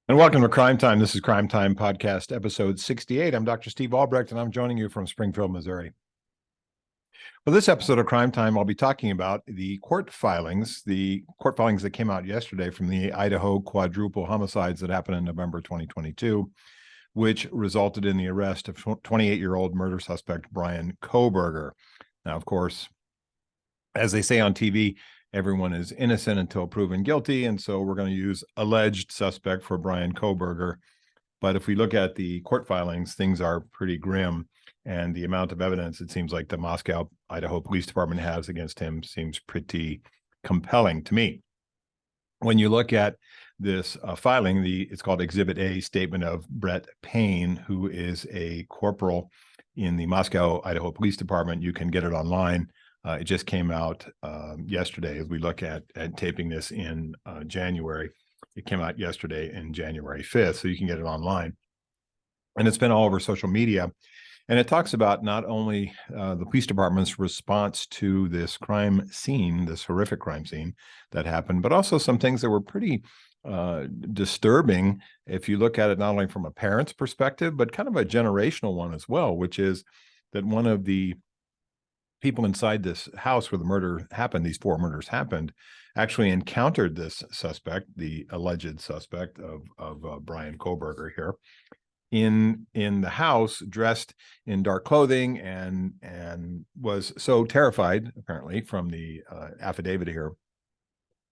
And welcome to Crime Time. This is Crime Time Podcast, episode 68. I'm Dr. Steve Albrecht, and I'm joining you from Springfield, Missouri. Well, this episode of Crime Time, I'll be talking about the court filings that came out yesterday from the Idaho quadruple homicides that happened in November 2022, which resulted in the arrest of 28-year-old murder suspect Brian Kohberger. Now, of course, as they say on TV, everyone is innocent until proven guilty, and so we're going to use alleged suspect for Brian Kohberger. But if we look at the court filings, things are pretty grim, and the amount of evidence it seems like the Moscow, Idaho Police Department has against him seems pretty compelling to me. When you look at this filing, it's called Exhibit A, statement of Brett Payne, who is a corporal in the Moscow, Idaho Police Department. You can get it online. It just came out yesterday as we look at taping this in January. It came out yesterday in January 5th, so you can get it online. And it's been all over social media. And it talks about not only the police department's response to this crime scene, this horrific crime scene that happened, but also some things that were pretty disturbing if you look at it not only from a parent's perspective, but kind of a generational one as well, which is that one of the people inside this house where the murder happened, these four murders happened, actually encountered this suspect, the alleged suspect of Brian Kohberger here, in the house, dressed in dark clothing, and was so terrified, apparently, from the affidavit here,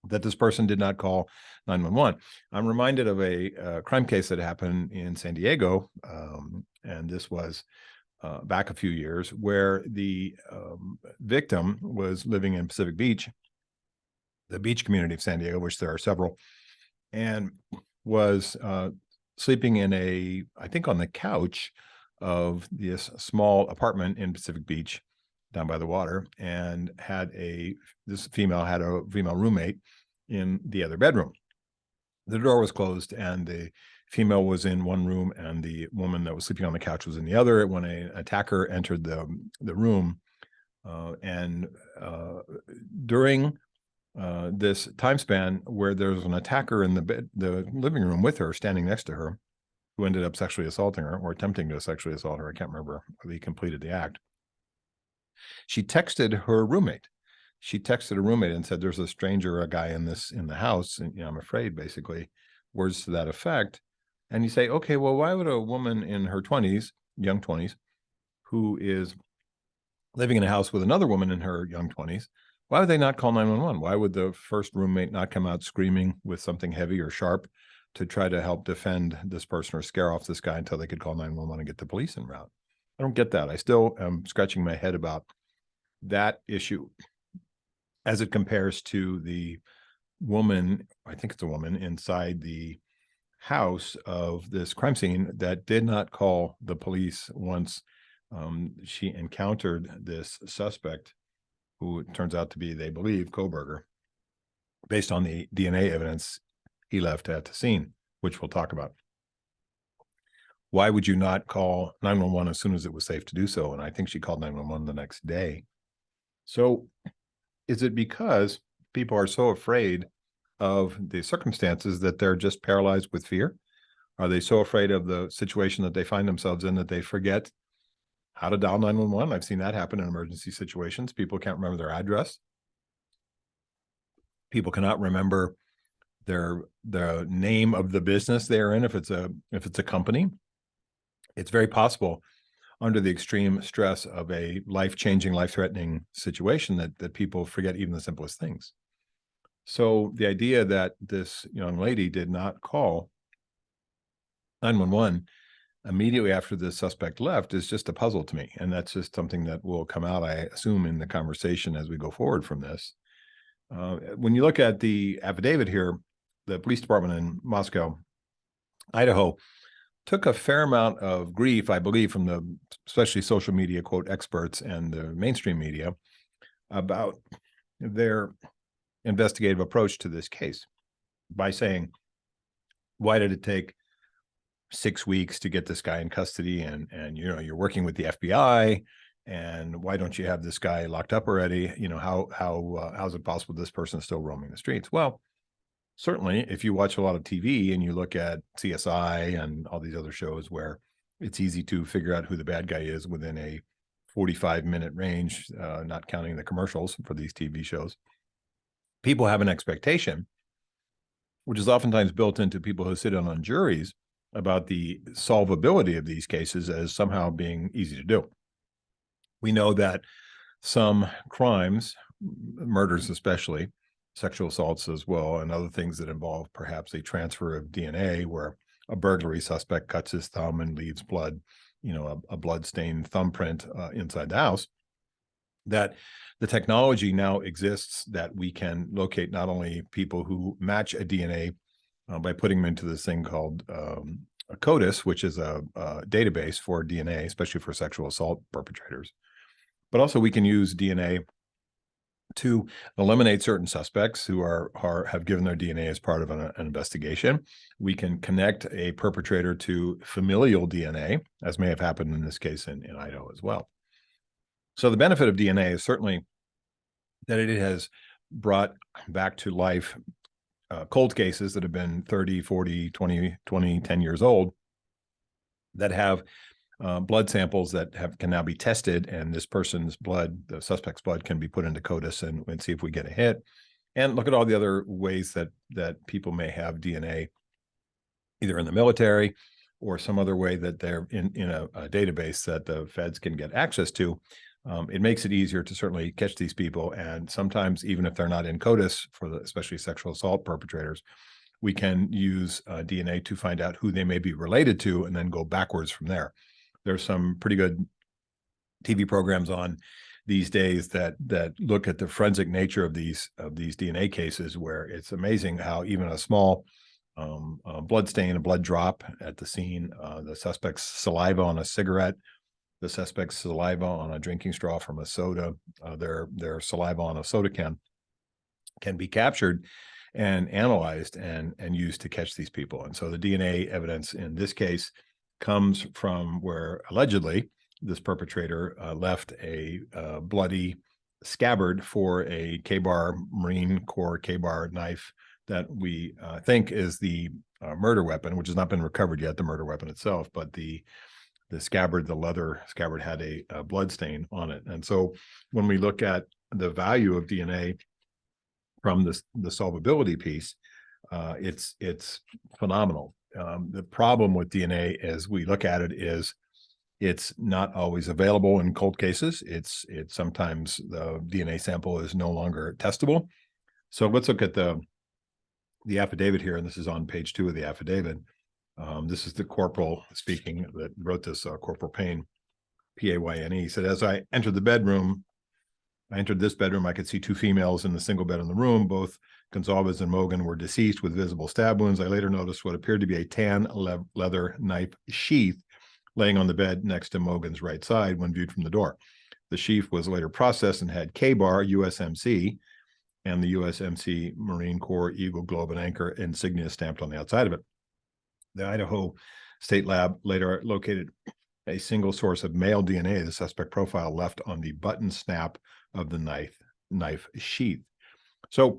that this person did not call 911. I'm reminded of a crime case that happened in San Diego, and this was back a few years, where the victim was living in Pacific Beach, the beach community of San Diego, which there are several, and was sleeping in I think on the couch of this small apartment in Pacific Beach down by the water, and this female had a female roommate in the other bedroom. The door was closed, and the female was in one room and the woman that was sleeping on the couch was in the other when an attacker entered the room. During this time span where there was an attacker in the living room with her, standing next to her, who ended up sexually assaulting her or attempting to sexually assault her. I can't remember whether he completed the act. She texted her roommate. She texted a roommate and said, "There's a stranger, a guy in the house, and I'm afraid," basically, words to that effect. And you say, okay, well, why would a woman in her 20s, young 20s, who is living in a house with another woman in her young 20s, why would they not call 911? Why would the first roommate not come out screaming with something heavy or sharp to try to help defend this person or scare off this guy until they could call 911 and get the police en route? I don't get that. I still am scratching my head about that issue as it compares to the woman, I think it's a woman, inside the house of this crime scene that did not call the police once she encountered this suspect, who it turns out to be, they believe, Kohberger, based on the DNA evidence he left at the scene, which we'll talk about. Why would you not call 911 as soon as it was safe to do so? And I think she called 911 the next day. So is it because people are so afraid of the circumstances that they're just paralyzed with fear? Are they so afraid of the situation that they find themselves in that they forget how to dial 911? I've seen that happen in emergency situations. People can't remember their address. People cannot remember the name of the business they're in if it's a company. It's very possible, under the extreme stress of a life-changing, life-threatening situation, that people forget even the simplest things. So the idea that this young lady did not call 911 immediately after the suspect left is just a puzzle to me. And that's just something that will come out, I assume, in the conversation as we go forward from this. When you look at the affidavit here, the police department in Moscow, Idaho, took a fair amount of grief, I believe, from especially social media, quote, experts and the mainstream media about their investigative approach to this case by saying, why did it take 6 weeks to get this guy in custody? And you're working with the FBI, and why don't you have this guy locked up already? How is it possible this person is still roaming the streets? Well, certainly if you watch a lot of TV and you look at CSI and all these other shows where it's easy to figure out who the bad guy is within a 45-minute range, not counting the commercials for these TV shows, people have an expectation, which is oftentimes built into people who sit on juries, about the solvability of these cases as somehow being easy to do. We know that some crimes, murders especially, sexual assaults as well, and other things that involve perhaps a transfer of DNA, where a burglary suspect cuts his thumb and leaves blood, a blood-stained thumbprint inside the house, that the technology now exists that we can locate not only people who match a DNA by putting them into this thing called a CODIS, which is a database for DNA, especially for sexual assault perpetrators, but also we can use DNA to eliminate certain suspects who have given their DNA as part of an investigation. We can connect a perpetrator to familial DNA, as may have happened in this case in Idaho as well. So the benefit of DNA is certainly that it has brought back to life cold cases that have been 30, 40, 20, 10 years old that have blood samples that can now be tested, and this person's blood, the suspect's blood, can be put into CODIS and see if we get a hit. And look at all the other ways that people may have DNA, either in the military or some other way that they're in a database that the feds can get access to. It makes it easier to certainly catch these people. And sometimes, even if they're not in CODIS, especially sexual assault perpetrators, we can use DNA to find out who they may be related to and then go backwards from there. There's some pretty good TV programs on these days that look at the forensic nature of these DNA cases, where it's amazing how even a small blood stain, a blood drop at the scene, the suspect's saliva on a cigarette, the suspect's saliva on a drinking straw from a soda, their saliva on a soda can be captured and analyzed and used to catch these people. And so the DNA evidence in this case comes from where allegedly this perpetrator left a bloody scabbard for a K-bar, Marine Corps K-bar knife that we think is the murder weapon, which has not been recovered yet, the murder weapon itself, but the scabbard, the leather scabbard, had a blood stain on it. And so when we look at the value of DNA from the solvability piece, it's phenomenal. The problem with DNA, as we look at it, is it's not always available in cold cases. It's sometimes the DNA sample is no longer testable. So let's look at the affidavit here, and this is on page 2 of the affidavit. This is the corporal speaking that wrote this, Corporal Payne, P-A-Y-N-E. He said, "As I entered this bedroom, I could see 2 females in the single bed in the room. Both Gonzalez and Mogan were deceased with visible stab wounds. I later noticed what appeared to be a tan leather knife sheath laying on the bed next to Mogan's right side when viewed from the door. The sheath was later processed and had K-bar, USMC, and the USMC Marine Corps Eagle, Globe, and Anchor insignia stamped on the outside of it. The Idaho State Lab later located a single source of male DNA, the suspect profile, left on the button snap of the knife sheath." So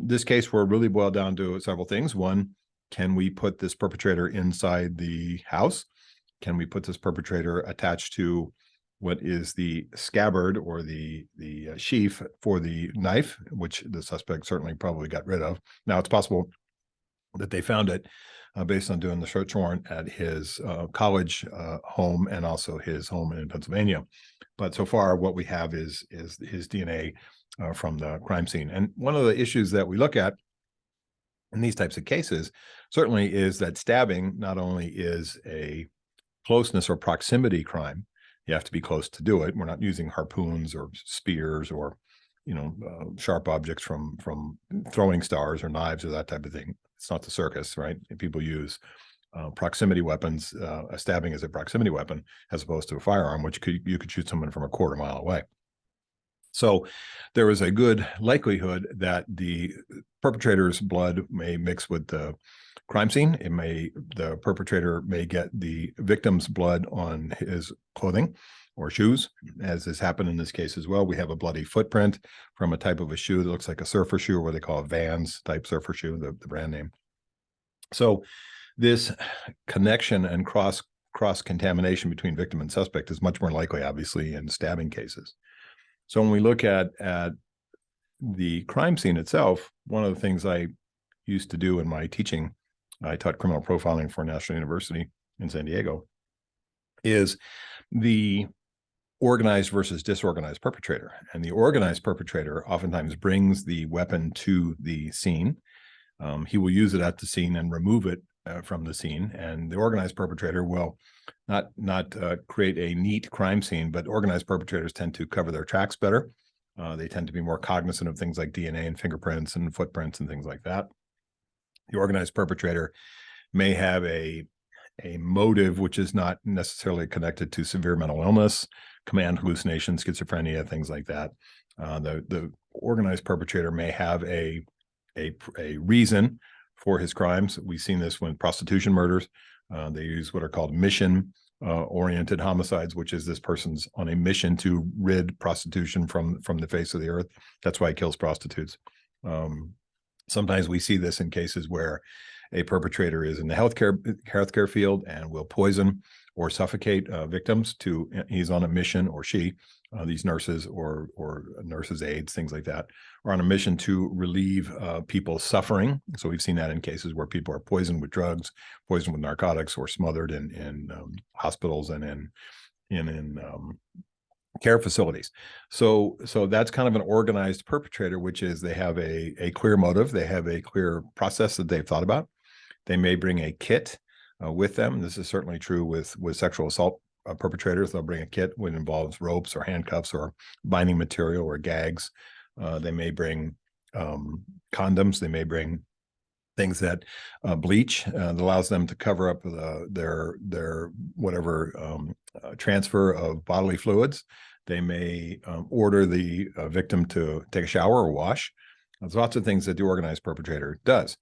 this case will really boil down to several things. One, can we put this perpetrator inside the house? Can we put this perpetrator attached to what is the scabbard or the sheath for the knife, which the suspect certainly probably got rid of? Now, it's possible that they found it based on doing the search warrant at his college home and also his home in Pennsylvania. But so far, what we have is his DNA from the crime scene. And one of the issues that we look at in these types of cases certainly is that stabbing not only is a closeness or proximity crime, you have to be close to do it. We're not using harpoons or spears or sharp objects from throwing stars or knives or that type of thing. It's not the circus, right? People use proximity weapons. A stabbing is a proximity weapon as opposed to a firearm, which you could shoot someone from a quarter mile away. So there is a good likelihood that the perpetrator's blood may mix with the crime scene. The perpetrator may get the victim's blood on his clothing, or shoes, as has happened in this case as well. We have a bloody footprint from a type of a shoe that looks like a surfer shoe, or what they call a Vans type surfer shoe, the brand name. So this connection and cross contamination between victim and suspect is much more likely, obviously, in stabbing cases. So when we look at the crime scene itself, one of the things I used to do in my teaching, I taught criminal profiling for National University in San Diego, is the organized versus disorganized perpetrator. And the organized perpetrator oftentimes brings the weapon to the scene. He will use it at the scene and remove it from the scene. And the organized perpetrator will not create a neat crime scene, but organized perpetrators tend to cover their tracks better. They tend to be more cognizant of things like DNA and fingerprints and footprints and things like that. The organized perpetrator may have a motive which is not necessarily connected to severe mental illness, command hallucination, schizophrenia, things like that. The organized perpetrator may have a reason for his crimes. We've seen this when prostitution murders. They use what are called mission oriented homicides, which is this person's on a mission to rid prostitution from the face of the earth. That's why he kills prostitutes. Sometimes we see this in cases where a perpetrator is in the healthcare field and will poison or suffocate victims. He's on a mission, or she, these nurses or nurses' aides, things like that, are on a mission to relieve people's suffering. So we've seen that in cases where people are poisoned with drugs, poisoned with narcotics, or smothered in hospitals and in care facilities. So that's kind of an organized perpetrator, which is they have a clear motive. They have a clear process that they've thought about. They may bring a kit with them. This is certainly true with sexual assault perpetrators. They'll bring a kit which involves ropes or handcuffs or binding material or gags. They may bring condoms. They may bring things that bleach that allows them to cover up their whatever transfer of bodily fluids. They may order the victim to take a shower or wash. There's lots of things that the organized perpetrator does.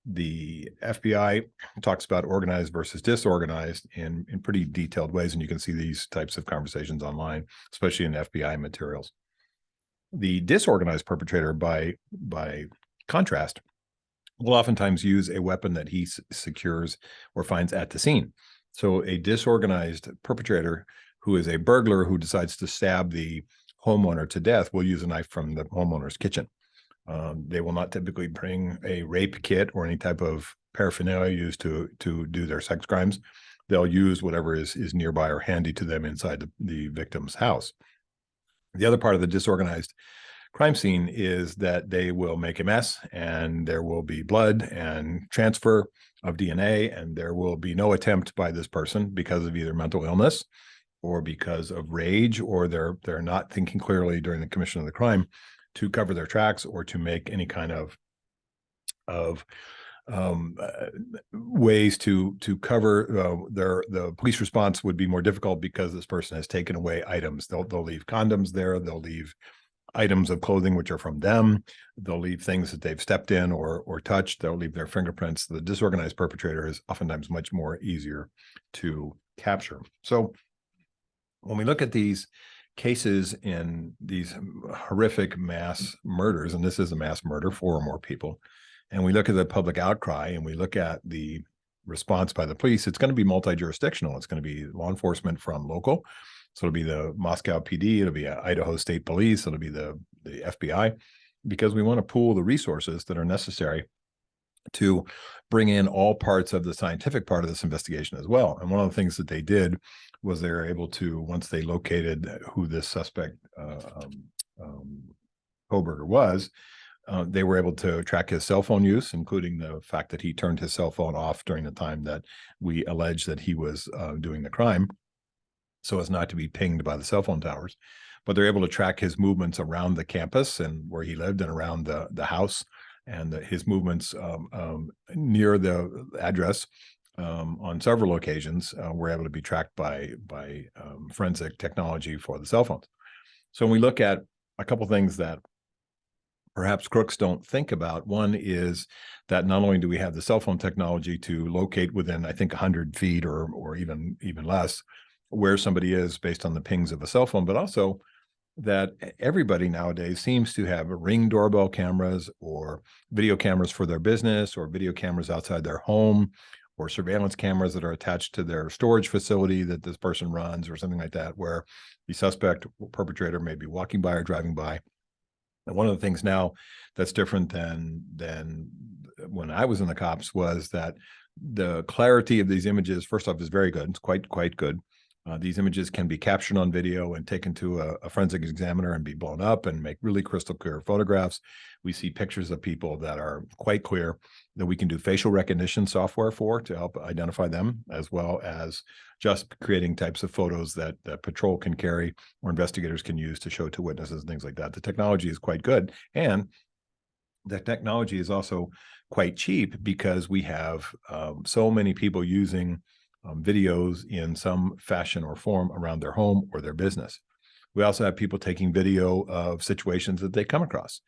The FBI talks about organized versus disorganized in pretty detailed ways, and you can see these types of conversations online, especially in FBI materials. The disorganized perpetrator, by contrast, will oftentimes use a weapon that he secures or finds at the scene. So a disorganized perpetrator who is a burglar who decides to stab the homeowner to death will use a knife from the homeowner's kitchen. They will not typically bring a rape kit or any type of paraphernalia used to do their sex crimes. They'll use whatever is nearby or handy to them inside the victim's house. The other part of the disorganized crime scene is that they will make a mess, and there will be blood and transfer of DNA, and there will be no attempt by this person because of either mental illness or because of rage, or they're not thinking clearly during the commission of the crime, to cover their tracks or to make any kind of ways to cover the police response would be more difficult because this person has taken away items. They'll leave condoms there. They'll leave items of clothing which are from them. They'll leave things that they've stepped in or touched. They'll leave their fingerprints. The disorganized perpetrator is oftentimes much more easier to capture. So when we look at these cases in these horrific mass murders, and this is a mass murder, 4 or more people, and we look at the public outcry and we look at the response by the police, it's going to be multi-jurisdictional. It's going to be law enforcement from local. So it'll be the Moscow PD, it'll be Idaho State Police, it'll be the FBI, because we want to pool the resources that are necessary to bring in all parts of the scientific part of this investigation as well. And one of the things that they did was they were able to, once they located who this suspect Koberger was, they were able to track his cell phone use, including the fact that he turned his cell phone off during the time that we allege that he was doing the crime, so as not to be pinged by the cell phone towers. But they're able to track his movements around the campus and where he lived and around the house, and his movements near the address on several occasions were able to be tracked by forensic technology for the cell phones. So when we look at a couple things that perhaps crooks don't think about, one is that not only do we have the cell phone technology to locate within, I think, 100 feet or even less where somebody is based on the pings of a cell phone, but also that everybody nowadays seems to have Ring doorbell cameras or video cameras for their business or video cameras outside their home or surveillance cameras that are attached to their storage facility that this person runs or something like that, where the suspect or perpetrator may be walking by or driving by. And one of the things now that's different than when I was in the cops was that the clarity of these images, first off, is very good. It's quite good. These images can be captured on video and taken to a forensic examiner and be blown up and make really crystal clear photographs. We see pictures of people that are quite clear that we can do facial recognition software for to help identify them, as well as just creating types of photos that patrol can carry or investigators can use to show to witnesses and things like that. The technology is quite good. And the technology is also quite cheap because we have so many people using videos in some fashion or form around their home or their business. We also have people taking video of situations that they come across.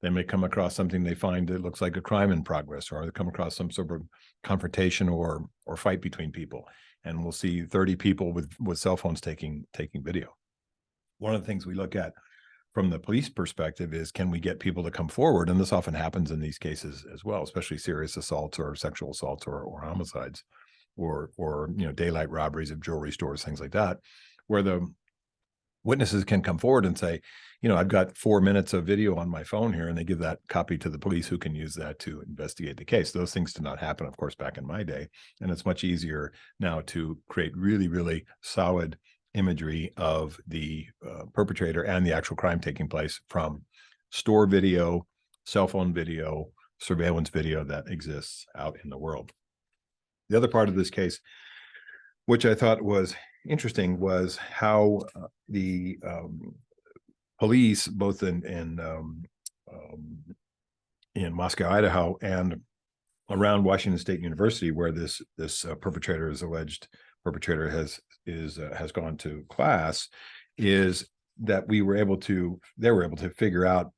They may come across something they find that looks like a crime in progress, or they come across some sort of confrontation or fight between people. And we'll see 30 people with cell phones taking video. One of the things we look at from the police perspective is, can we get people to come forward? And this often happens in these cases as well, especially serious assaults or sexual assaults or homicides, or daylight robberies of jewelry stores, things like that, where the witnesses can come forward and say, I've got 4 minutes of video on my phone here, and they give that copy to the police, who can use that to investigate the case. Those things did not happen, of course, back in my day, and it's much easier now to create really, really solid imagery of the perpetrator and the actual crime taking place from store video, cell phone video, surveillance video that exists out in the world. The other part of this case, which I thought was interesting, was how the police, both in Moscow, Idaho, and around Washington State University, where this perpetrator is alleged perpetrator has gone to class, is that they were able to figure out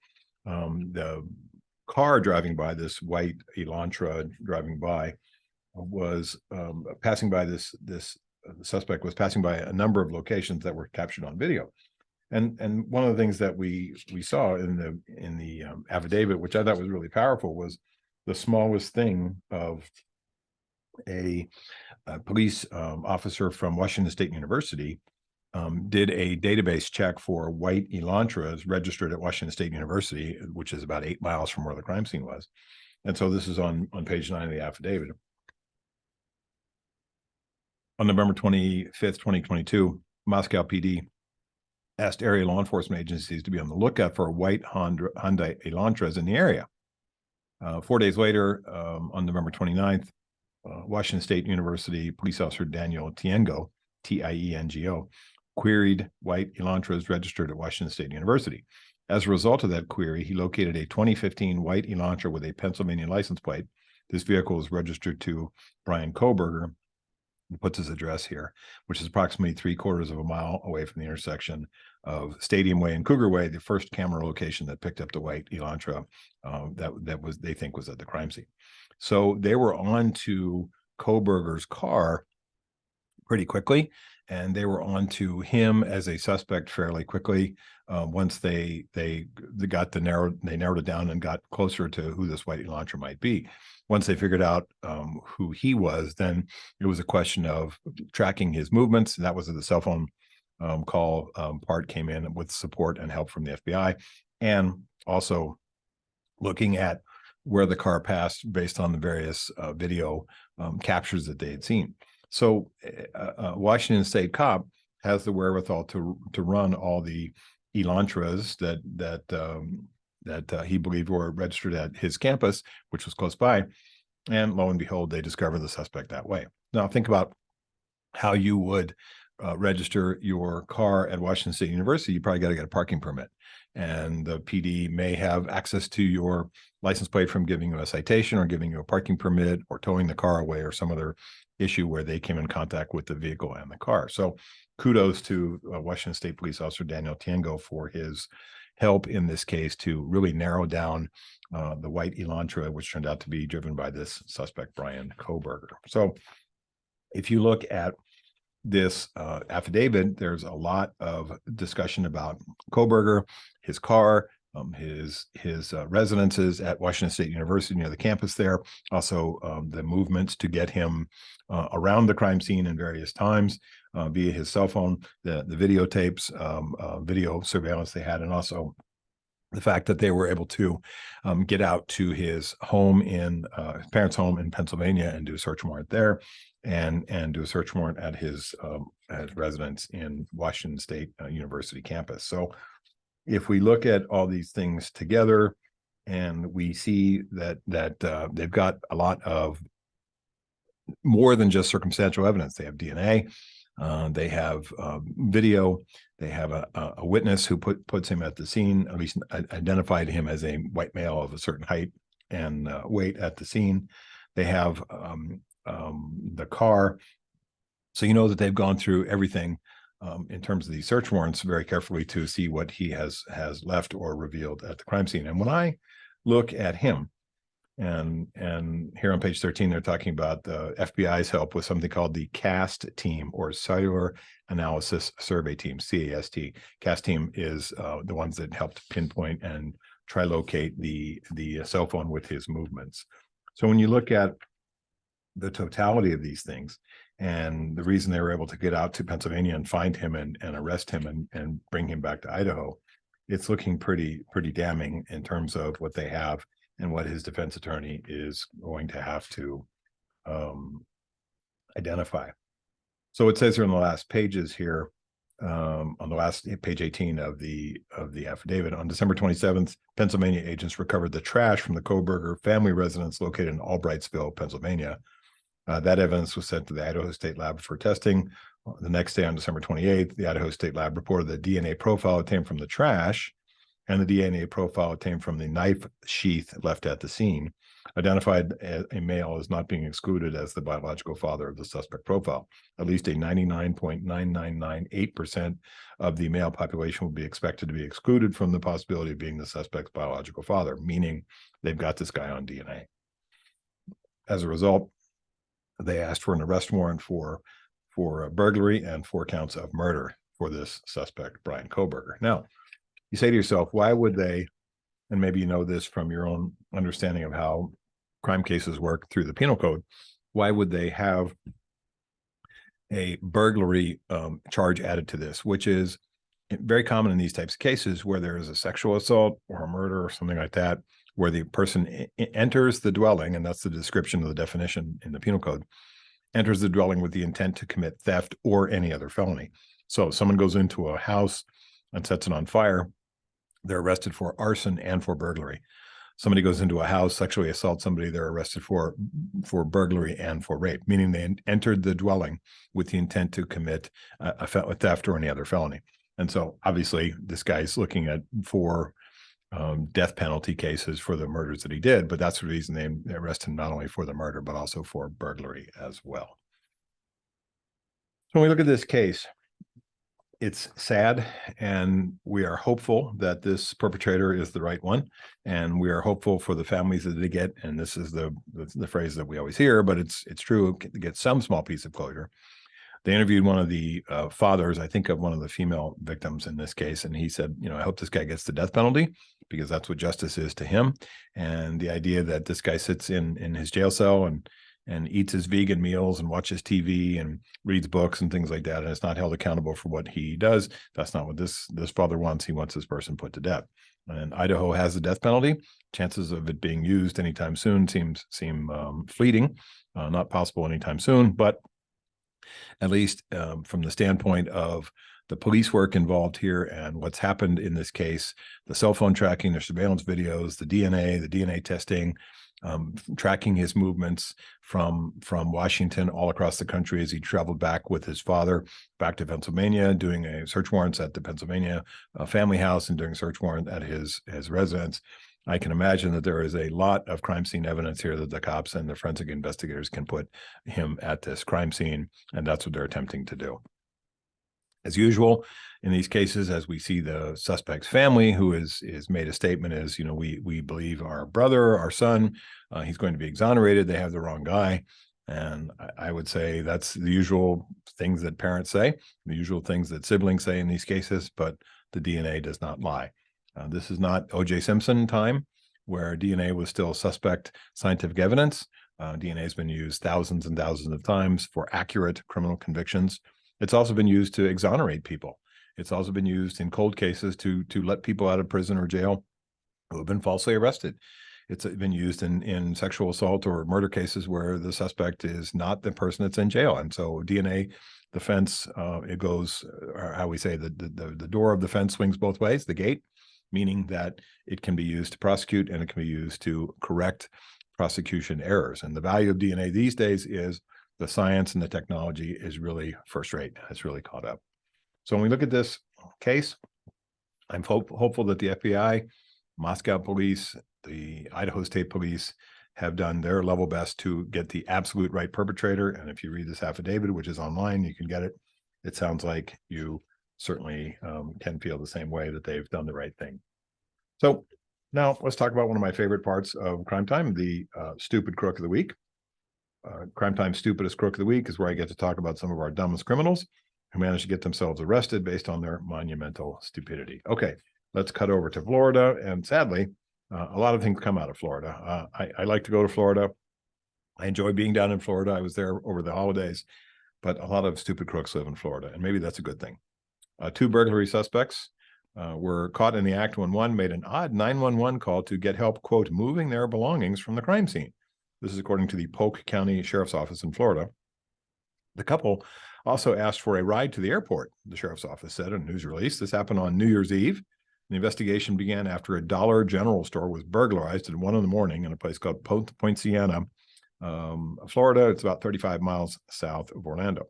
the car driving by, this white Elantra driving by, was passing by the suspect was passing by a number of locations that were captured on video. And one of the things that we saw in the affidavit, which I thought was really powerful, was the smallest thing of a police officer from Washington State University did a database check for white Elantras registered at Washington State University, which is about 8 miles from where the crime scene was. And so this is on page 9 of the affidavit. On November 25th, 2022, Moscow PD asked area law enforcement agencies to be on the lookout for white Hyundai Elantras in the area. 4 days later, on November 29th, Washington State University police officer Daniel Tiengo, Tiengo, queried white Elantras registered at Washington State University. As a result of that query, he located a 2015 white Elantra with a Pennsylvania license plate. This vehicle is registered to Brian Koberger. He puts his address here, which is approximately 3/4 of a mile away from the intersection of Stadium Way and Cougar Way, the first camera location that picked up the white Elantra that was, they think, was at the crime scene. So they were on to Koberger's car pretty quickly, and they were on to him as a suspect fairly quickly. Once they narrowed it down and got closer to who this white Elantra might be. Once they figured out who he was, then it was a question of tracking his movements. And that was the cell phone call part came in with support and help from the FBI, and also looking at where the car passed based on the various video captures that they had seen. So Washington State cop has the wherewithal to run all the Elantras that he believed were registered at his campus, which was close by. And lo and behold, they discover the suspect that way. Now think about how you would register your car at Washington State University. You probably got to get a parking permit. And the PD may have access to your license plate from giving you a citation or giving you a parking permit or towing the car away or some other issue where they came in contact with the vehicle and the car. So kudos to Washington State Police Officer Daniel Tiengo for his help in this case to really narrow down the white Elantra, which turned out to be driven by this suspect, Brian Koberger. So if you look at this affidavit, there's a lot of discussion about Kohberger, his car, his residences at Washington State University near the campus there, also the movements to get him around the crime scene in various times via his cell phone, the videotapes, video surveillance they had, and also the fact that they were able to get out to his home his parents' home in Pennsylvania and do a search warrant there, and do a search warrant at his residence in Washington State University campus. So if we look at all these things together, and we see that they've got a lot of more than just circumstantial evidence. They have DNA, they have video, they have a witness who puts him at the scene, at least identified him as a white male of a certain height and weight at the scene. They have the car. So you know that they've gone through everything in terms of these search warrants very carefully to see what he has left or revealed at the crime scene. And when I look at him, and here on page 13, they're talking about the FBI's help with something called the CAST team, or Cellular Analysis Survey Team, CAST. CAST team is the ones that helped pinpoint and trilocate the cell phone with his movements. So when you look at the totality of these things, and the reason they were able to get out to Pennsylvania and find him and arrest him and bring him back to Idaho, it's looking pretty damning in terms of what they have and what his defense attorney is going to have to identify. So it says here on the last pages here, on the last page 18 of the affidavit, on December 27th, Pennsylvania agents recovered the trash from the Kohberger family residence located in Albrechtsville, Pennsylvania. That evidence was sent to the Idaho State Lab for testing. The next day, on December 28th, the Idaho State Lab reported the DNA profile obtained from the trash and the DNA profile obtained from the knife sheath left at the scene identified a male as not being excluded as the biological father of the suspect profile. At least a 99.9998% of the male population will be expected to be excluded from the possibility of being the suspect's biological father, meaning they've got this guy on DNA. As a result, they asked for an arrest warrant for burglary and 4 counts of murder for this suspect, Brian Kohberger. Now, you say to yourself, why would they, and maybe you know this from your own understanding of how crime cases work through the penal code, why would they have a burglary charge added to this, which is very common in these types of cases where there is a sexual assault or a murder or something like that, where the person enters the dwelling, and that's the description of the definition in the penal code, enters the dwelling with the intent to commit theft or any other felony. So if someone goes into a house and sets it on fire, they're arrested for arson and for burglary. Somebody goes into a house, sexually assaults somebody, they're arrested for burglary and for rape, meaning they entered the dwelling with the intent to commit a theft or any other felony. And so obviously this guy's looking at 4 death penalty cases for the murders that he did, but that's the reason they arrested him not only for the murder, but also for burglary as well. So when we look at this case, it's sad, and we are hopeful that this perpetrator is the right one, and we are hopeful for the families that they get, and this is the phrase that we always hear, but it's true, to get some small piece of closure. They interviewed one of the fathers, I think, of one of the female victims in this case, and he said, I hope this guy gets the death penalty, because that's what justice is to him. And the idea that this guy sits in his jail cell and eats his vegan meals and watches TV and reads books and things like that, and is not held accountable for what he does, that's not what this father wants. He wants this person put to death. And Idaho has the death penalty. Chances of it being used anytime soon seem fleeting, not possible anytime soon, but at least from the standpoint of the police work involved here and what's happened in this case, the cell phone tracking, the surveillance videos, the DNA testing, tracking his movements from Washington all across the country as he traveled back with his father back to Pennsylvania, doing a search warrants at the Pennsylvania family house and doing a search warrant at his residence. I can imagine that there is a lot of crime scene evidence here that the cops and the forensic investigators can put him at this crime scene, and that's what they're attempting to do. As usual, in these cases, as we see the suspect's family, who is made a statement as, we believe our brother, our son, he's going to be exonerated. They have the wrong guy. And I would say that's the usual things that parents say, the usual things that siblings say in these cases, but the DNA does not lie. This is not O.J. Simpson time, where DNA was still suspect scientific evidence. DNA has been used thousands and thousands of times for accurate criminal convictions. It's also been used to exonerate people. It's also been used in cold cases to let people out of prison or jail who have been falsely arrested. It's been used in sexual assault or murder cases where the suspect is not the person that's in jail. And so DNA, the fence, it goes, how we say, the door of the fence swings both ways, the gate, meaning that it can be used to prosecute and it can be used to correct prosecution errors. And the value of DNA these days is the science and the technology is really first rate. It's really caught up. So when we look at this case, I'm hopeful that the FBI, Moscow police, the Idaho State Police have done their level best to get the absolute right perpetrator. And if you read this affidavit, which is online, you can get it. It sounds like you certainly can feel the same way that they've done the right thing. So now let's talk about one of my favorite parts of Crime Time, the stupid crook of the week. Crime Time's stupidest crook of the week is where I get to talk about some of our dumbest criminals who managed to get themselves arrested based on their monumental stupidity. Okay, let's cut over to Florida. And sadly, a lot of things come out of Florida. I like to go to Florida. I enjoy being down in Florida. I was there over the holidays, but a lot of stupid crooks live in Florida, and maybe that's a good thing. 2 burglary suspects were caught in the act when one made an odd 911 call to get help, quote, moving their belongings from the crime scene. This is according to the Polk County Sheriff's Office in Florida. The couple also asked for a ride to the airport, the sheriff's office said in a news release. This happened on New Year's Eve. The investigation began after a Dollar General store was burglarized at 1 a.m. in a place called Point Siena, Florida. It's about 35 miles south of Orlando.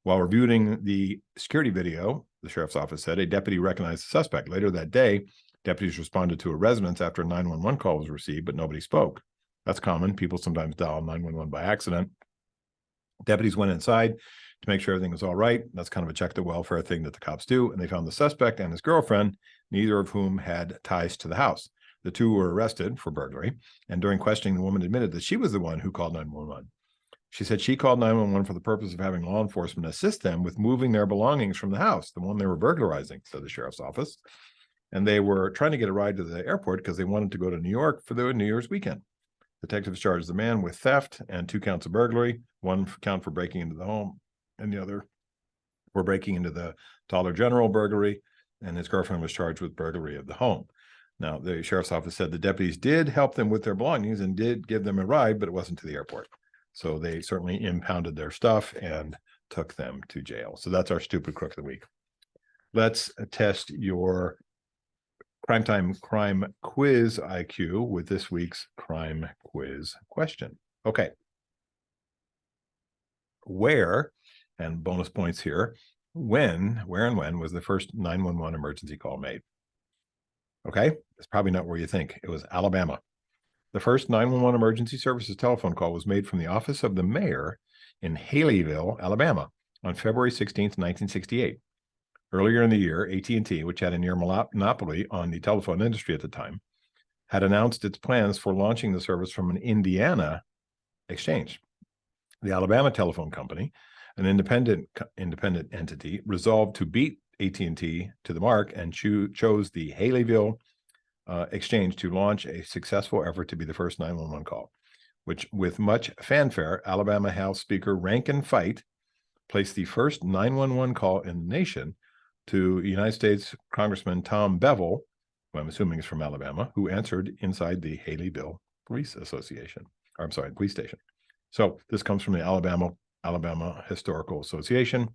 While reviewing the security video, the sheriff's office said a deputy recognized the suspect. Later that day, deputies responded to a residence after a 911 call was received, but nobody spoke. That's common. People sometimes dial 911 by accident. Deputies went inside to make sure everything was all right. That's kind of a check the welfare thing that the cops do. And they found the suspect and his girlfriend, neither of whom had ties to the house. The 2 were arrested for burglary. And during questioning, the woman admitted that she was the one who called 911. She said she called 911 for the purpose of having law enforcement assist them with moving their belongings from the house, the one they were burglarizing, said the sheriff's office. And they were trying to get a ride to the airport because they wanted to go to New York for the New Year's weekend. Detectives charged the man with theft and 2 counts of burglary, 1 count for breaking into the home, and the other for breaking into the Dollar General burglary, and his girlfriend was charged with burglary of the home. Now, the sheriff's office said the deputies did help them with their belongings and did give them a ride, but it wasn't to the airport. So they certainly impounded their stuff and took them to jail. So that's our stupid crook of the week. Let's test your Crime Time crime quiz IQ with this week's crime quiz question. Okay. Where, and bonus points here, where and when was the first 911 emergency call made? Okay, it's probably not where you think. It was Alabama. The first 911 emergency services telephone call was made from the office of the mayor in Haleyville, Alabama, on February 16th, 1968. Earlier in the year, AT&T, which had a near monopoly on the telephone industry at the time, had announced its plans for launching the service from an Indiana exchange. The Alabama Telephone Company, an independent entity, resolved to beat AT&T to the mark and chose the Haleyville exchange to launch a successful effort to be the first 911 call, which, with much fanfare, Alabama House Speaker Rankin Fight placed the first 911 call in the nation to United States Congressman Tom Bevel, who I'm assuming is from Alabama, who answered inside the Haleyville Police Association. Or I'm sorry, police station. So this comes from the Alabama Historical Association.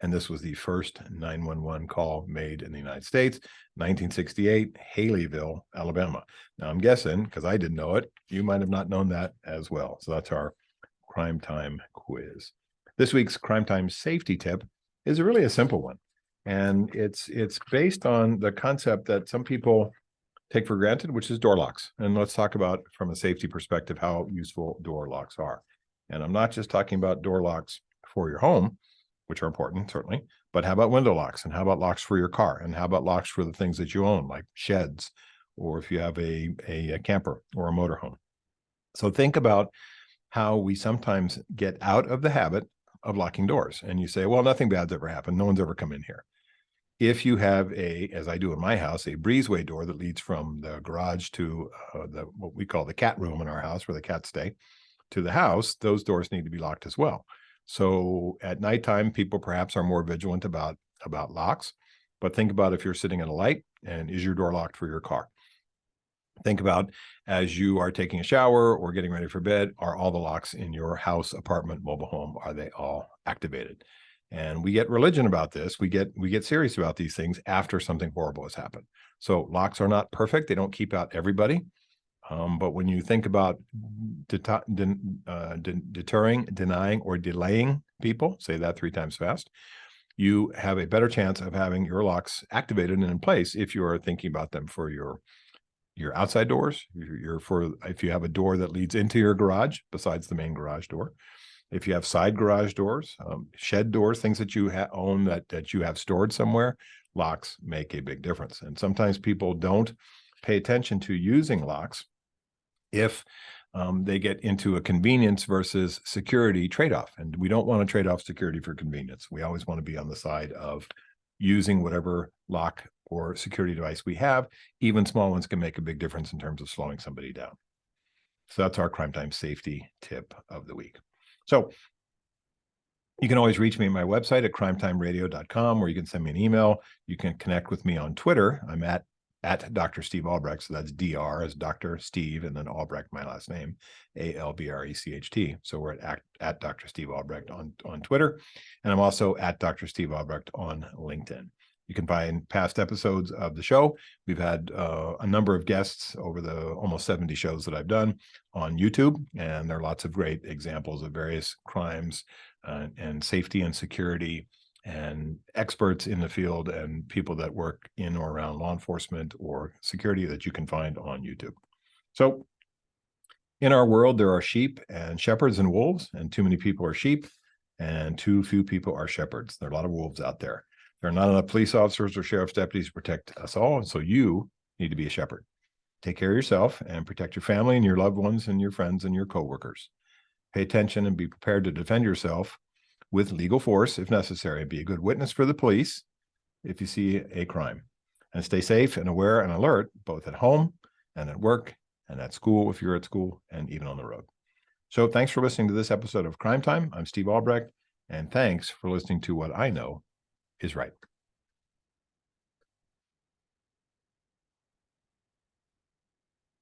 And this was the first 911 call made in the United States, 1968, Haleyville, Alabama. Now I'm guessing, because I didn't know it, you might have not known that as well. So that's our Crime Time quiz. This week's Crime Time safety tip is really a simple one. And it's based on the concept that some people take for granted, which is door locks. And let's talk about, from a safety perspective, how useful door locks are. And I'm not just talking about door locks for your home, which are important, certainly, but how about window locks? And how about locks for your car? And how about locks for the things that you own, like sheds, or if you have a camper or a motorhome? So think about how we sometimes get out of the habit of locking doors. And you say, well, nothing bad's ever happened. No one's ever come in here. If you have as I do in my house, a breezeway door that leads from the garage to what we call the cat room in our house where the cats stay to the house, those doors need to be locked as well. So at nighttime, people perhaps are more vigilant about locks, but think about if you're sitting at a light and is your door locked for your car? Think about as you are taking a shower or getting ready for bed, are all the locks in your house, apartment, mobile home, are they all activated? And we get religion about this. We get serious about these things after something horrible has happened. So locks are not perfect. They don't keep out everybody. But when you think about deterring, denying, or delaying people, say that 3 times fast, you have a better chance of having your locks activated and in place if you are thinking about them for your outside doors, if you have a door that leads into your garage besides the main garage door, if you have side garage doors, shed doors, things that you own that you have stored somewhere, locks make a big difference. And sometimes people don't pay attention to using locks if they get into a convenience versus security trade-off. And we don't want to trade off security for convenience. We always want to be on the side of using whatever lock or security device we have. Even small ones can make a big difference in terms of slowing somebody down. So that's our Crime Time safety tip of the week. So you can always reach me at my website at crimetimeradio.com, or you can send me an email. You can connect with me on Twitter. I'm at Dr. Steve Albrecht. So that's Dr. as Dr. Steve, and then Albrecht, my last name, Albrecht. So we're at Dr. Steve Albrecht on Twitter. And I'm also at Dr. Steve Albrecht on LinkedIn. You can find past episodes of the show. We've had a number of guests over the almost 70 shows that I've done on YouTube, and there are lots of great examples of various crimes and safety and security and experts in the field and people that work in or around law enforcement or security that you can find on YouTube. So in our world, there are sheep and shepherds and wolves, and too many people are sheep and too few people are shepherds. There are a lot of wolves out there. There are not enough police officers or sheriff's deputies to protect us all. And so you need to be a shepherd. Take care of yourself and protect your family and your loved ones and your friends and your coworkers. Pay attention and be prepared to defend yourself with legal force if necessary. Be a good witness for the police if you see a crime. And stay safe and aware and alert, both at home and at work and at school if you're at school and even on the road. So thanks for listening to this episode of Crime Time. I'm Steve Albrecht, and thanks for listening to what I know is right.